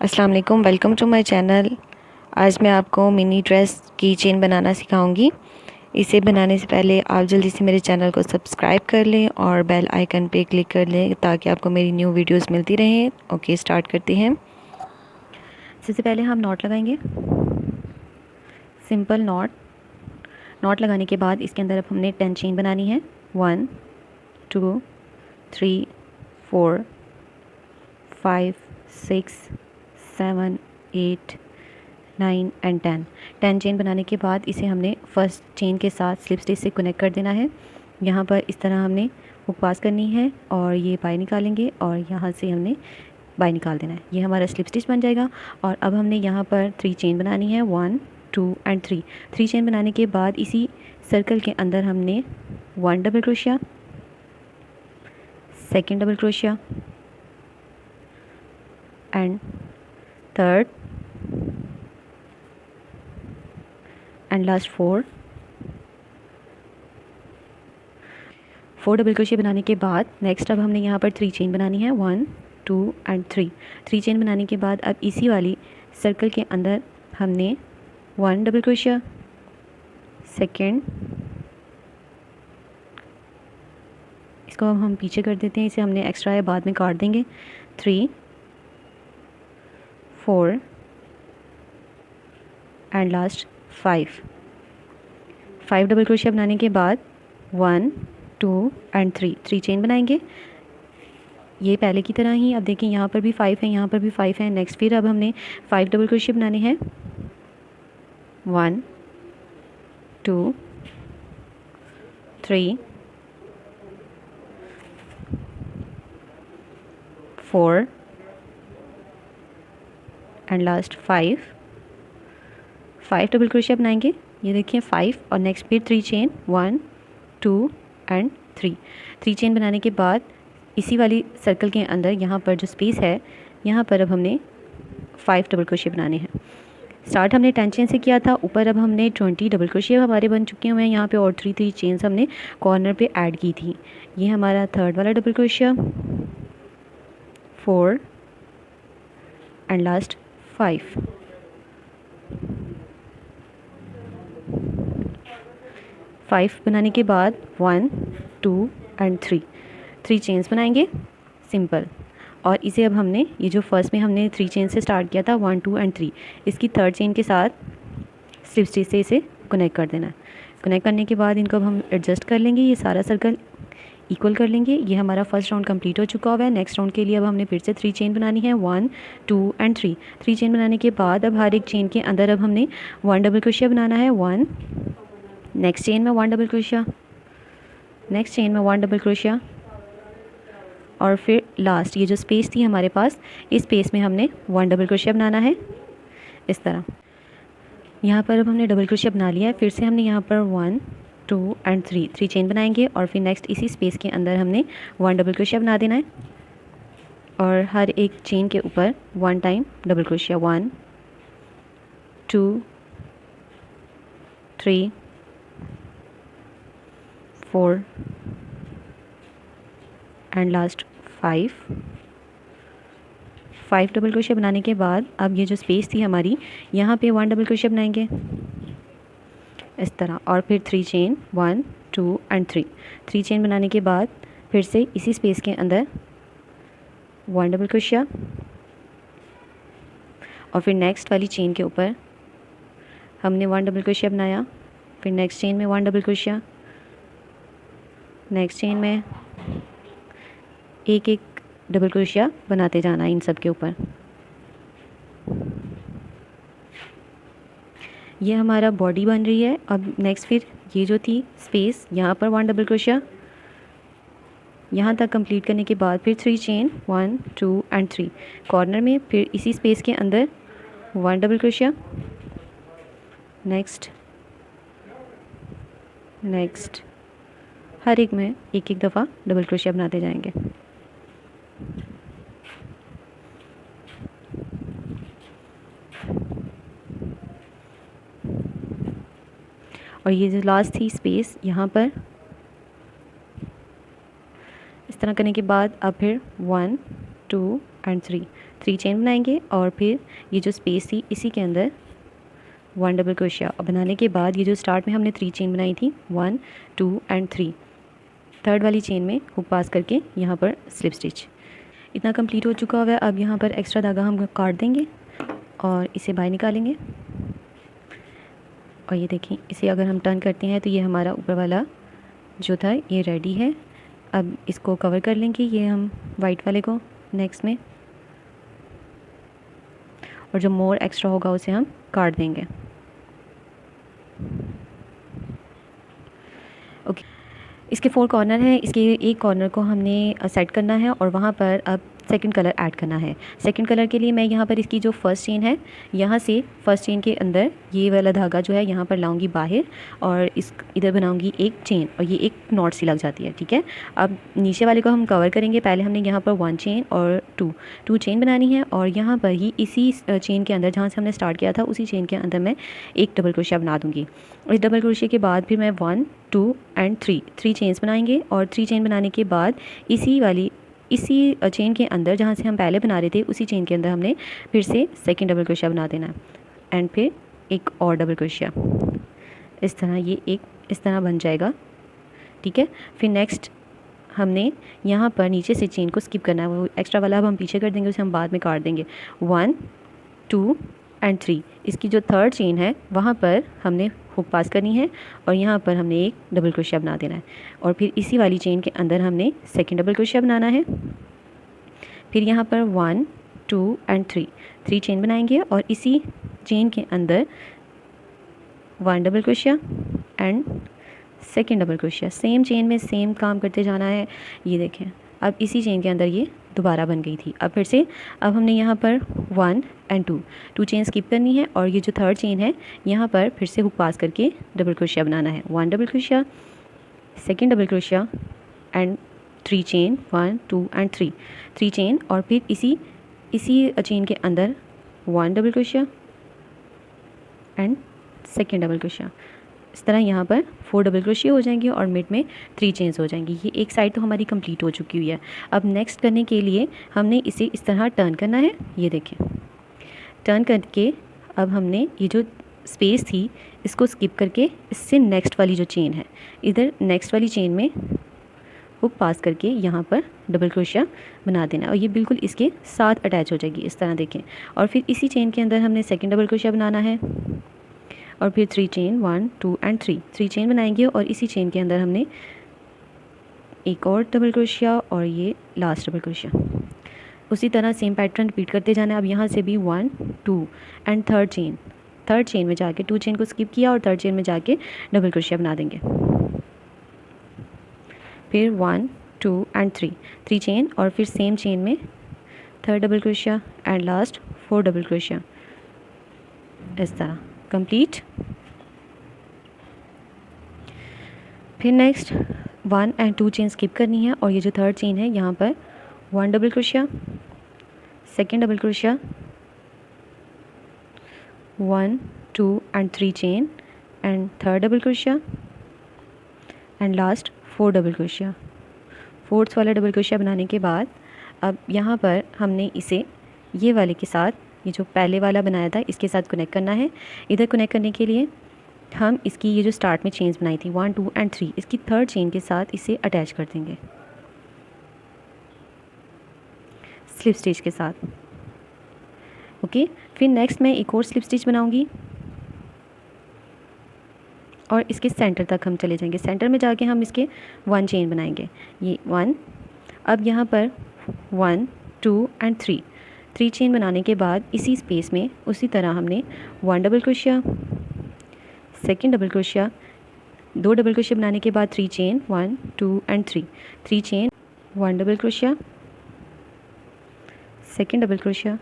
अस्सलाम वालेकुम, welcome to my channel. आज मैं आपको मिनी ड्रेस की चेन बनाना सिखाऊंगी। इसे बनाने से पहले आप जल्दी से मेरे चैनल को सब्सक्राइब कर लें और बेल आइकन पे क्लिक कर लें ताकि आपको मेरी न्यू वीडियोस मिलती रहें। ओके, स्टार्ट करते हैं। सबसे पहले हम नॉट लगाएंगे, सिंपल नॉट। नॉट लगाने के बाद इसके अंदर अब हमने 10 चेन बनानी है। 1 2 3 4 5 6 7 8 9 एंड 10 चेन बनाने के बाद इसे हमने फर्स्ट चेन के साथ स्लिप स्टिच से कनेक्ट कर देना है। यहाँ पर इस तरह हमने हुक पास करनी है और ये बाई निकालेंगे और यहाँ से हमने बाई निकाल देना है। ये हमारा स्लिप स्टिच बन जाएगा। और अब हमने यहाँ पर 3 चेन बनानी है। 1 2 एंड 3 चेन बनाने के बाद इसी सर्कल के अंदर हमने 1 double crochet, second double crochet and third and last 4 double crochet बनाने के बाद नेक्स्ट अब हमने यहाँ पर 3 चेन बनानी है। 1 2 एंड 3 चेन बनाने के बाद अब इसी वाली सर्कल के अंदर हमने 1 डबल क्रोशिया, सेकेंड, इसको अब हम पीछे कर देते हैं, इसे हमने एक्स्ट्रा है बाद में काट देंगे। 3 4 एंड लास्ट 5 डबल क्रोशिया बनाने के बाद 1 2 एंड 3 चेन बनाएंगे। ये पहले की तरह ही अब देखें, यहाँ पर भी 5 है, यहाँ पर भी 5 है। नेक्स्ट फिर अब हमने 5 डबल क्रोशिया बनाने हैं। 1 2 3 4 एंड लास्ट 5 डबल क्रोशिया बनाएंगे। ये देखिए 5 और नेक्स्ट फिर 3 चेन, 1 2 एंड 3 चेन बनाने के बाद इसी वाली सर्कल के अंदर यहाँ पर जो स्पेस है, यहाँ पर अब हमने 5 डबल क्रोशिया बनाने हैं। स्टार्ट हमने 10 चेन से किया था, ऊपर अब हमने 20 डबल क्रोशिया हमारे बन चुके हुए हैं यहाँ पे, और 3 चेन्स हमने कॉर्नर पे ऐड की थी। ये हमारा थर्ड वाला डबल क्रोशिया, 4 एंड लास्ट 5 बनाने के बाद 1 2 एंड 3 चेन्स बनाएंगे सिंपल। और इसे अब हमने ये जो फर्स्ट में हमने 3 चेन से स्टार्ट किया था 1 2 एंड 3, इसकी थर्ड चेन के साथ स्लिप स्टिच से इसे कनेक्ट कर देना है। कनेक्ट करने के बाद इनको अब हम एडजस्ट कर लेंगे, ये सारा सर्कल इक्वल कर लेंगे। ये हमारा फर्स्ट राउंड कंप्लीट हो चुका हुआ है। नेक्स्ट राउंड के लिए अब हमने फिर से 3 चेन बनानी है। 1 2 एंड 3 चेन बनाने के बाद अब हर एक चेन के अंदर अब हमने 1 डबल क्रोशिया बनाना है। 1, नेक्स्ट चेन में 1 डबल क्रोशिया, नेक्स्ट चेन में 1 डबल क्रोशिया, और फिर लास्ट ये जो स्पेस थी हमारे पास, इस स्पेस में हमने 1 डबल क्रोशिया बनाना है इस तरह। यहाँ पर अब हमने डबल क्रोशिया बना लिया है। फिर से हमने यहाँ पर 1 2 एंड 3 चेन बनाएंगे और फिर नेक्स्ट इसी स्पेस के अंदर हमने 1 डबल क्रोशिया बना देना है और हर एक चेन के ऊपर 1 time double crochet. 1 2 3 4 and last 5 double crochet बनाने के बाद अब ये जो स्पेस थी हमारी, यहाँ पे 1 डबल क्रोशिया बनाएंगे इस तरह, और फिर 3 चेन, 1 2 एंड 3 चेन बनाने के बाद फिर से इसी स्पेस के अंदर 1 डबल क्रोशिया, और फिर नेक्स्ट वाली चेन के ऊपर हमने 1 डबल क्रोशिया बनाया, फिर नेक्स्ट चेन में 1 डबल क्रोशिया, नेक्स्ट चेन में एक एक डबल क्रोशिया बनाते जाना इन सब के ऊपर। ये हमारा बॉडी बन रही है। अब नेक्स्ट फिर ये जो थी स्पेस, यहाँ पर 1 डबल क्रोशिया, यहाँ तक कंप्लीट करने के बाद फिर 3 चेन, 1 2 एंड 3 कॉर्नर में, फिर इसी स्पेस के अंदर 1 डबल क्रोशिया, नेक्स्ट हर एक में एक एक दफ़ा डबल क्रोशिया बनाते जाएंगे। और ये जो लास्ट थी स्पेस, यहाँ पर इस तरह करने के बाद अब फिर 1 2 एंड थ्री, 3 चेन बनाएंगे और फिर ये जो स्पेस थी इसी के अंदर 1 डबल क्रोशिया बनाने के बाद ये जो स्टार्ट में हमने 3 चेन बनाई थी 1 2 एंड 3, थर्ड वाली चेन में हुक पास करके यहाँ पर स्लिप स्टिच। इतना कंप्लीट हो चुका हुआ है। अब यहाँ पर एक्स्ट्रा धागा हम काट देंगे और इसे बाहर निकालेंगे और ये देखें इसे अगर हम टर्न करते हैं तो ये हमारा ऊपर वाला जो था ये रेडी है। अब इसको कवर कर लेंगे ये हम वाइट वाले को नेक्स्ट में, और जो मोर एक्स्ट्रा होगा उसे हम काट देंगे। ओके, इसके 4 कॉर्नर हैं, इसके एक कॉर्नर को हमने सेट करना है और वहाँ पर अब सेकंड कलर ऐड करना है। सेकंड कलर के लिए मैं यहाँ पर इसकी जो फर्स्ट चेन है यहाँ से फर्स्ट चेन के अंदर ये वाला धागा जो है यहाँ पर लाऊंगी बाहर और इस इधर बनाऊंगी एक चेन और ये एक नॉट सी लग जाती है। ठीक है, अब नीचे वाले को हम कवर करेंगे। पहले हमने यहाँ पर 1 चेन और 2 चेन बनानी है और यहाँ पर ही इसी चेन के अंदर जहाँ से हमने स्टार्ट किया था उसी चेन के अंदर मैं एक डबल क्रोशिया बना दूँगी। इस डबल क्रोशिया के बाद फिर मैं 1 2 एंड 3 चेन्स बनाएंगे और 3 चेन बनाने के बाद इसी चेन के अंदर जहाँ से हम पहले बना रहे थे उसी चेन के अंदर हमने फिर से सेकंड डबल क्रोशिया बना देना है एंड फिर एक और डबल क्रोशिया। इस तरह ये एक इस तरह बन जाएगा। ठीक है, फिर नेक्स्ट हमने यहाँ पर नीचे से चेन को स्किप करना है, वो एक्स्ट्रा वाला अब हम पीछे कर देंगे, उसे हम बाद में काट देंगे। 1 2 एंड 3, इसकी जो थर्ड चेन है वहाँ पर हमने हुक पास करनी है और यहाँ पर हमने एक डबल क्रोशिया बना देना है और फिर इसी वाली चेन के अंदर हमने सेकंड डबल क्रोशिया बनाना है। फिर यहाँ पर 1 2 एंड 3 चेन बनाएंगे और इसी चेन के अंदर 1 double crochet and second double crochet. Same chain में सेम काम करते जाना है। ये देखें अब इसी चेन के अंदर ये दोबारा बन गई थी। अब फिर से अब हमने यहाँ पर 1 एंड 2 चेन स्किप करनी है और ये जो थर्ड चेन है यहाँ पर फिर से हुक पास करके डबल क्रोशिया बनाना है। 1 double crochet, second double crochet and 3 chain 1 2 and 3 chain और फिर इसी चेन के अंदर 1 double crochet and second double crochet. इस तरह यहाँ पर 4 डबल क्रोशिया हो जाएंगे और मिड में 3 चेन्स हो जाएंगी। ये एक साइड तो हमारी कंप्लीट हो चुकी हुई है। अब नेक्स्ट करने के लिए हमने इसे इस तरह टर्न करना है। ये देखें टर्न करके अब हमने ये जो स्पेस थी इसको स्किप करके इससे नेक्स्ट वाली जो चेन है इधर नेक्स्ट वाली चेन में हुक पास करके यहाँ पर डबल क्रोशिया बना देना और ये बिल्कुल इसके साथ अटैच हो जाएगी। इस तरह देखें और फिर इसी चेन के अंदर हमने सेकंड डबल क्रोशिया बनाना है और फिर 3 चेन 1 2 एंड 3 चेन बनाएंगे और इसी चेन के अंदर हमने एक और डबल क्रोशिया और ये लास्ट डबल क्रोशिया। उसी तरह सेम पैटर्न रिपीट करते जाना है। अब यहाँ से भी 1 2 एंड थर्ड चेन में जाके 2 चेन को स्किप किया और थर्ड चेन में जाके डबल क्रोशिया बना देंगे। फिर 1 2 एंड 3 चेन और फिर सेम चेन में third double crochet and last 4 double crochet. इस तरह कंप्लीट। फिर नेक्स्ट 1 एंड 2 चेन स्किप करनी है और ये जो थर्ड चेन है यहाँ पर 1 double crochet, second double crochet, 1 2 and 3 chain and third double crochet and last 4 double crochet. Fourth वाला डबल क्रोशिया बनाने के बाद अब यहाँ पर हमने इसे ये वाले के साथ, ये जो पहले वाला बनाया था इसके साथ कनेक्ट करना है। इधर कनेक्ट करने के लिए हम इसकी ये जो स्टार्ट में चेन्स बनाई थी 1 2 एंड 3 इसकी थर्ड चेन के साथ इसे अटैच कर देंगे स्लिप स्टिच के साथ। ओके, फिर नेक्स्ट मैं एक और स्लिप स्टिच बनाऊंगी और इसके सेंटर तक हम चले जाएंगे। सेंटर में जाके हम इसके 1 चेन बनाएंगे, ये 1। अब यहाँ पर 1 2 एंड 3 चेन बनाने के बाद इसी स्पेस में उसी तरह हमने 1 double crochet, second double crochet, 2 double crochet बनाने के बाद 3 chain 1 2 and 3 chain, 1 double crochet, second double crochet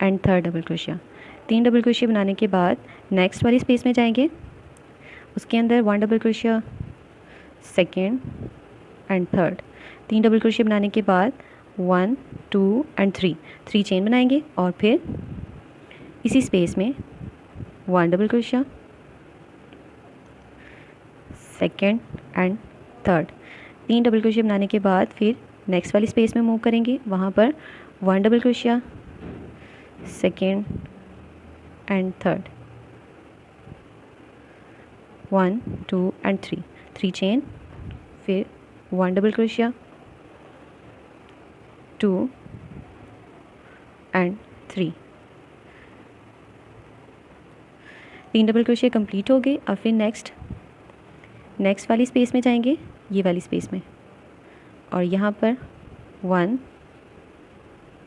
and third double crochet. 3 double crochet बनाने के बाद नेक्स्ट वाली स्पेस में जाएंगे, उसके अंदर 1 double crochet, second and third. 3 double crochet बनाने के बाद 1 2 एंड 3 चेन बनाएंगे और फिर इसी स्पेस में 1 double crochet, second and third. 3 double crochet बनाने के बाद फिर नेक्स्ट वाली स्पेस में मूव करेंगे, वहाँ पर 1 double crochet, second and third, 1 2 and 3, 3 chain, फिर 1 double crochet, 2 and 3, 3 double crochet complete हो गए। अब फिर नेक्स्ट वाली स्पेस में जाएंगे, ये वाली स्पेस में, और यहाँ पर 1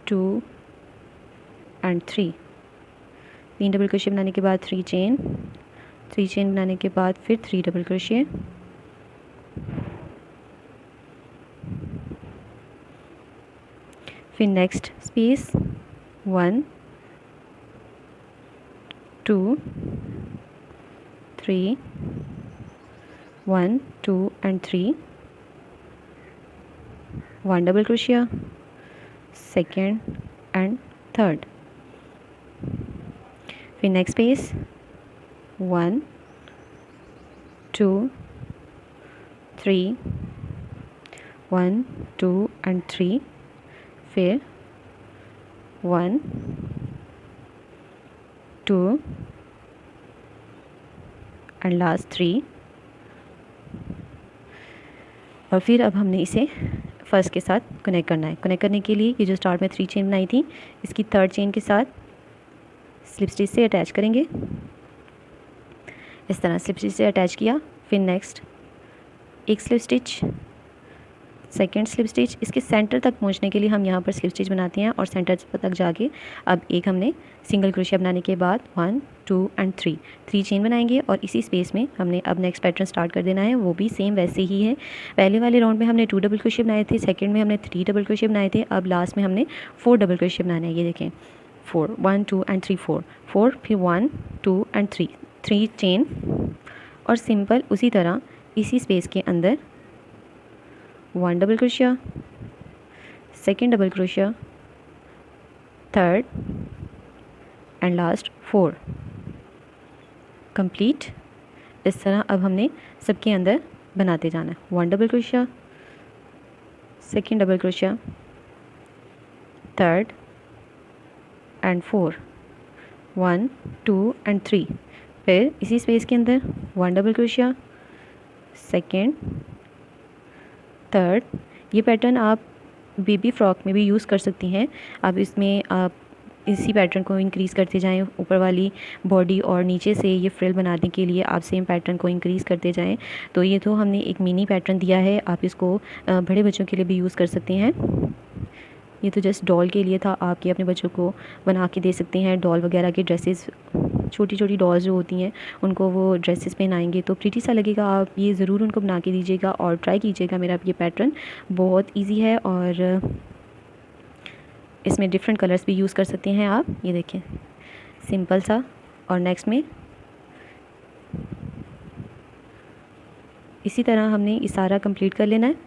2 एंड 3, 3 डबल क्रोशिया बनाने के बाद 3 चेन, 3 चेन बनाने के बाद फिर 3 डबल क्रोशिया, फिर next space 1 2 3, 1 2 and 3, 1 double crochet, second and third, फिर नेक्स्ट स्पेस 1 2 3, 1 2 एंड 3, फिर 1 2 एंड लास्ट 3, और फिर अब हमने इसे फर्स्ट के साथ कनेक्ट करना है। कनेक्ट करने के लिए ये जो स्टार्ट में 3 चेन बनाई थी, इसकी थर्ड चेन के साथ स्लिप स्टिच से अटैच करेंगे। इस तरह स्लिप स्टिच से अटैच किया, फिर नेक्स्ट एक slip stitch, second slip stitch, इसके सेंटर तक पहुंचने के लिए हम यहाँ पर स्लिप स्टिच बनाते हैं और सेंटर तक जाके अब एक हमने सिंगल क्रोशिया बनाने के बाद 1 2 एंड 3, 3 चेन बनाएंगे और इसी स्पेस में हमने अब नेक्स्ट पैटर्न स्टार्ट कर देना है। वो भी सेम वैसे ही है। पहले वाले राउंड में हमने 2 डबल क्रोशिया बनाए थे, सेकेंड में हमने 3 डबल क्रोशिया बनाए थे, अब लास्ट में हमने 4 डबल क्रोशिया बनाने हैं। ये देखें 4 1 2 एंड 3 4 4, फिर 1 2 एंड 3, 3 चेन, और सिंपल उसी तरह इसी स्पेस के अंदर 1 double crochet, second double crochet, third and last 4 complete. इस तरह अब हमने सबके अंदर बनाते जाना है। 1 double crochet, second double crochet, third and 4, 1 2 and 3, फिर इसी स्पेस के अंदर 1 डबल क्रोशिया, सेकेंड, थर्ड। ये पैटर्न आप बेबी फ्रॉक में भी यूज़ कर सकती हैं। आप इसमें आप इसी पैटर्न को इंक्रीज़ करते जाएं, ऊपर वाली बॉडी और नीचे से ये फ्रिल बनाने के लिए आप सेम पैटर्न को इंक्रीज़ करते जाएं। तो ये तो हमने एक मिनी पैटर्न दिया है, आप इसको बड़े बच्चों के लिए भी यूज़ कर सकते हैं। ये तो जस्ट डॉल के लिए था, आप ये अपने बच्चों को बना के दे सकते हैं। डॉल वगैरह की ड्रेसेस, छोटी छोटी डॉल्स जो होती हैं उनको वो ड्रेसेस पहनाएंगे तो प्रीटी सा लगेगा। आप ये ज़रूर उनको बना के दीजिएगा और ट्राई कीजिएगा। मेरा ये पैटर्न बहुत इजी है और इसमें डिफरेंट कलर्स भी यूज़ कर सकते हैं आप। ये देखें सिंपल सा, और नेक्स्ट में इसी तरह हमने ये सारा कंप्लीट कर लेना है।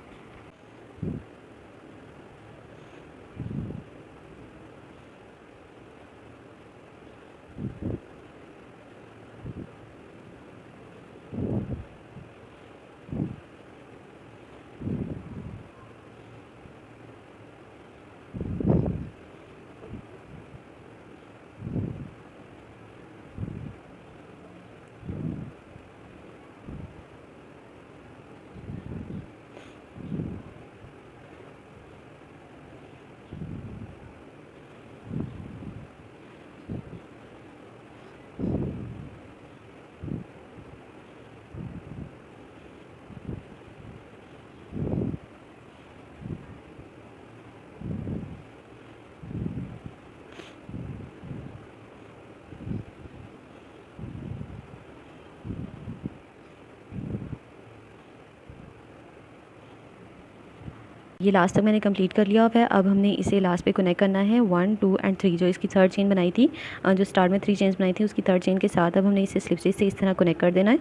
ये लास्ट तक मैंने कंप्लीट कर लिया है। अब हमने इसे लास्ट पे कनेक्ट करना है 1 2 एंड 3, जो इसकी थर्ड चेन बनाई थी, जो स्टार्ट में 3 चेन्स बनाई थी उसकी थर्ड चेन के साथ अब हमने इसे स्लिप स्टिच से इस तरह कनेक्ट कर देना है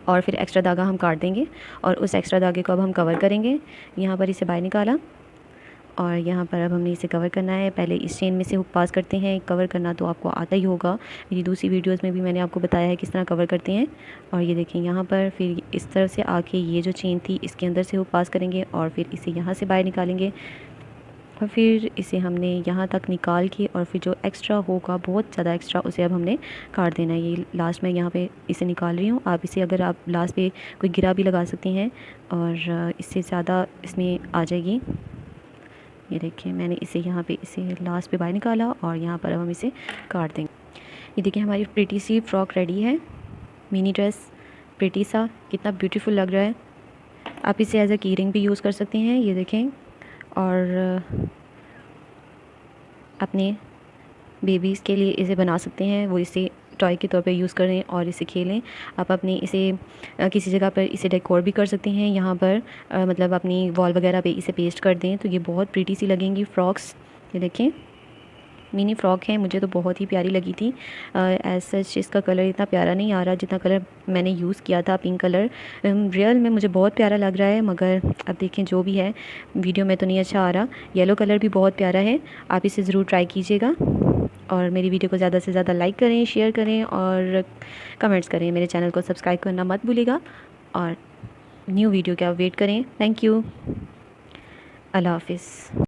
और फिर एक्स्ट्रा धागा हम काट देंगे और उस एक्स्ट्रा धागे को अब हम कवर करेंगे। यहाँ पर इसे बाहर निकाला और यहाँ पर अब हमने इसे कवर करना है। पहले इस चेन में से हुक पास करते हैं। कवर करना तो आपको आता ही होगा, मेरी दूसरी वीडियोस में भी मैंने आपको बताया है किस तरह कवर करते हैं। और ये देखें यहाँ पर फिर इस तरफ से आके ये जो चेन थी इसके अंदर से हुक पास करेंगे और फिर इसे यहाँ से बाहर निकालेंगे और फिर इसे हमने यहाँ तक निकाल के और फिर जो एक्स्ट्रा होगा, बहुत ज़्यादा एक्स्ट्रा, उसे अब हमने काट देना है। ये लास्ट में यहाँ पे इसे निकाल रही हूँ। आप इसे अगर आप लास्ट पे कोई गिरा भी लगा सकते हैं और इससे ज़्यादा इसमें आ जाएगी। ये देखिए मैंने इसे यहाँ पे इसे लास्ट पे बाहर निकाला और यहाँ पर अब हम इसे काट देंगे। ये देखिए हमारी प्रिटी सी फ्रॉक रेडी है। मिनी ड्रेस प्रिटी सा, कितना ब्यूटीफुल लग रहा है। आप इसे एज अ की रिंग भी यूज़ कर सकते हैं, ये देखें। और अपने बेबीज़ के लिए इसे बना सकते हैं, वो इसे टॉय के तौर पे यूज़ करें और इसे खेलें। आप अपने इसे किसी जगह पर इसे डेकोर भी कर सकते हैं, यहाँ पर मतलब अपनी वॉल वगैरह पे इसे पेस्ट कर दें तो ये बहुत प्रीटी सी लगेंगी फ्रॉक्स। ये देखें मिनी फ़्रॉक है, मुझे तो बहुत ही प्यारी लगी थी। एज सच इसका कलर इतना प्यारा नहीं आ रहा जितना कलर मैंने यूज़ किया था, पिंक कलर। रियल में मुझे बहुत प्यारा लग रहा है, मगर अब देखें जो भी है वीडियो में तो नहीं अच्छा आ रहा। येलो कलर भी बहुत प्यारा है, आप इसे ज़रूर ट्राई कीजिएगा। और मेरी वीडियो को ज़्यादा से ज़्यादा लाइक करें, शेयर करें और कमेंट्स करें। मेरे चैनल को सब्सक्राइब करना मत भूलिएगा और न्यू वीडियो का वेट करें। Thank you. अल्लाह हाफ़िज़।